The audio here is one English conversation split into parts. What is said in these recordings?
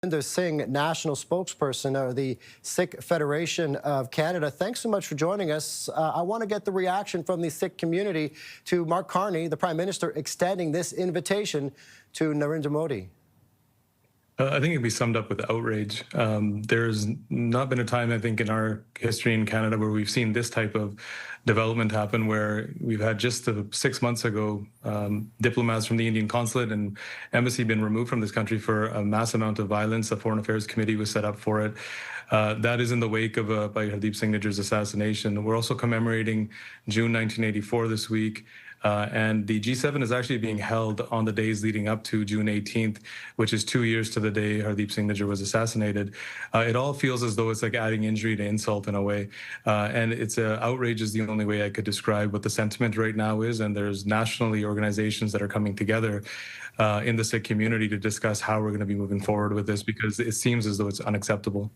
Moninder Singh, national spokesperson of the Sikh Federation of Canada. Thanks so much for joining us. I want to get the reaction from the Sikh community to Mark Carney, the Prime Minister, extending this invitation to Narendra Modi. I think it can be summed up with outrage. There's not been a time, I think, in our history in Canada where we've seen this type of development happen, where we've had just 6 months ago, diplomats from the Indian consulate and embassy been removed from this country for a mass amount of violence. A Foreign Affairs Committee was set up for it. That is in the wake of by Hardeep Singh Nijjar's assassination. We're also commemorating June 1984 this week. And the G7 is actually being held on the days leading up to June 18th, which is 2 years to the day Hardeep Singh Nijjar was assassinated. It all feels as though it's like adding injury to insult in a way. And it's outrage is the only way I could describe what the sentiment right now is. And there's nationally organizations that are coming together in the Sikh community to discuss how we're going to be moving forward with this, because it seems as though it's unacceptable.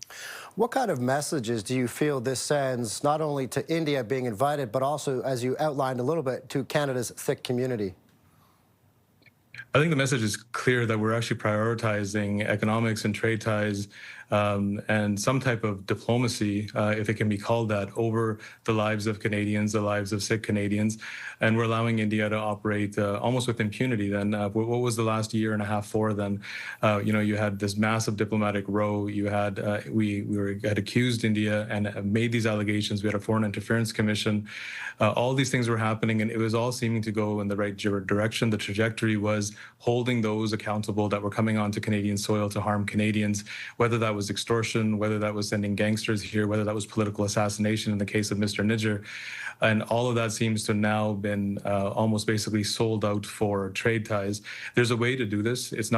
What kind of messages do you feel this sends, not only to India being invited, but also, as you outlined a little bit, to Canada's Sikh community? I think the message is clear that we're actually prioritizing economics and trade ties and some type of diplomacy, if it can be called that, over the lives of Canadians, the lives of Sikh Canadians. And we're allowing India to operate almost with impunity then. What was the last year and a half for then? You had this massive diplomatic row. You had, had accused India and made these allegations. We had a Foreign Interference Commission. All these things were happening, and it was all seeming to go in the right direction. The trajectory was holding those accountable that were coming onto Canadian soil to harm Canadians, whether that was extortion, whether that was sending gangsters here, whether that was political assassination in the case of Mr. Nijjar. And all of that seems to now been almost basically sold out for trade ties. There's a way to do this. It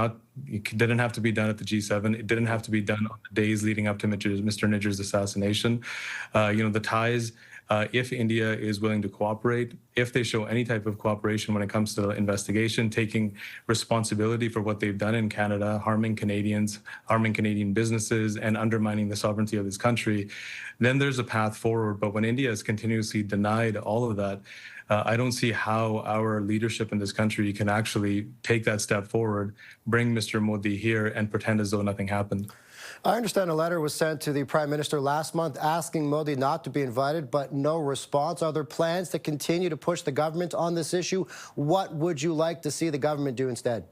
didn't have to be done at the G7. It didn't have to be done on the days leading up to Mr. Nijjar's assassination. The ties, if India is willing to cooperate, if they show any type of cooperation when it comes to the investigation, taking responsibility for what they've done in Canada, harming Canadians, harming Canadian businesses, and undermining the sovereignty of this country, then there's a path forward. But when India has continuously denied all of that, I don't see how our leadership in this country can actually take that step forward, bring Mr. Modi here, and pretend as though nothing happened. I understand a letter was sent to the Prime Minister last month asking Modi not to be invited, but no response. Are there plans to continue to push the government on this issue? What would you like to see the government do instead?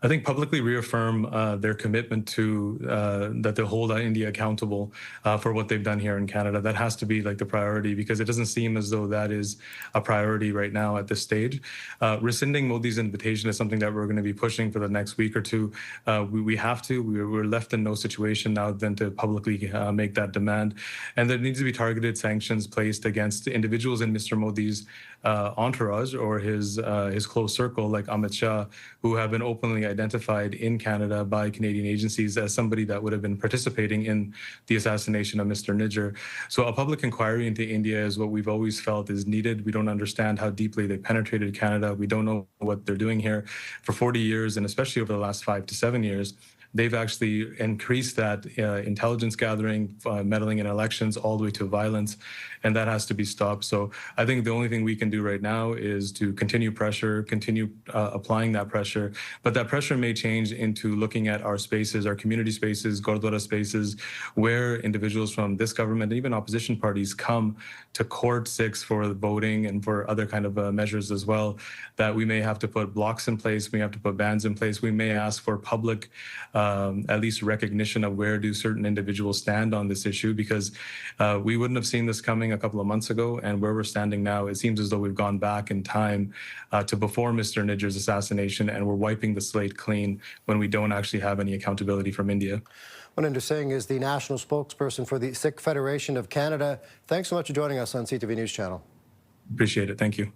I think publicly reaffirm their commitment to that they'll hold India accountable for what they've done here in Canada. That has to be like the priority, because it doesn't seem as though that is a priority right now at this stage. Rescinding Modi's invitation is something that we're going to be pushing for the next week or two. We have to. We're left in no situation now than to publicly make that demand. And there needs to be targeted sanctions placed against individuals in Mr. Modi's entourage or his close circle, like Amit Shah, who have been openly identified in Canada by Canadian agencies as somebody that would have been participating in the assassination of Mr. Nijjar. So a public inquiry into India is what we've always felt is needed. We don't understand how deeply they penetrated Canada. We don't know what they're doing here. For 40 years, and especially over the last 5 to 7 years, they've actually increased that intelligence gathering, meddling in elections, all the way to violence, and that has to be stopped. So I think the only thing we can do right now is to continue pressure, continue applying that pressure, but that pressure may change into looking at our spaces, our community spaces, Gurdwara spaces, where individuals from this government and even opposition parties come to court Sikhs for voting and for other kind of measures as well, that we may have to put blocks in place, we have to put bans in place, we may ask for public at least recognition of where do certain individuals stand on this issue, because we wouldn't have seen this coming a couple of months ago, and where we're standing now, it seems as though we've gone back in time to before Mr. Nijjar's assassination, and we're wiping the slate clean when we don't actually have any accountability from India. Moninder Singh is the national spokesperson for the Sikh Federation of Canada. Thanks so much for joining us on CTV News Channel. Appreciate it. Thank you.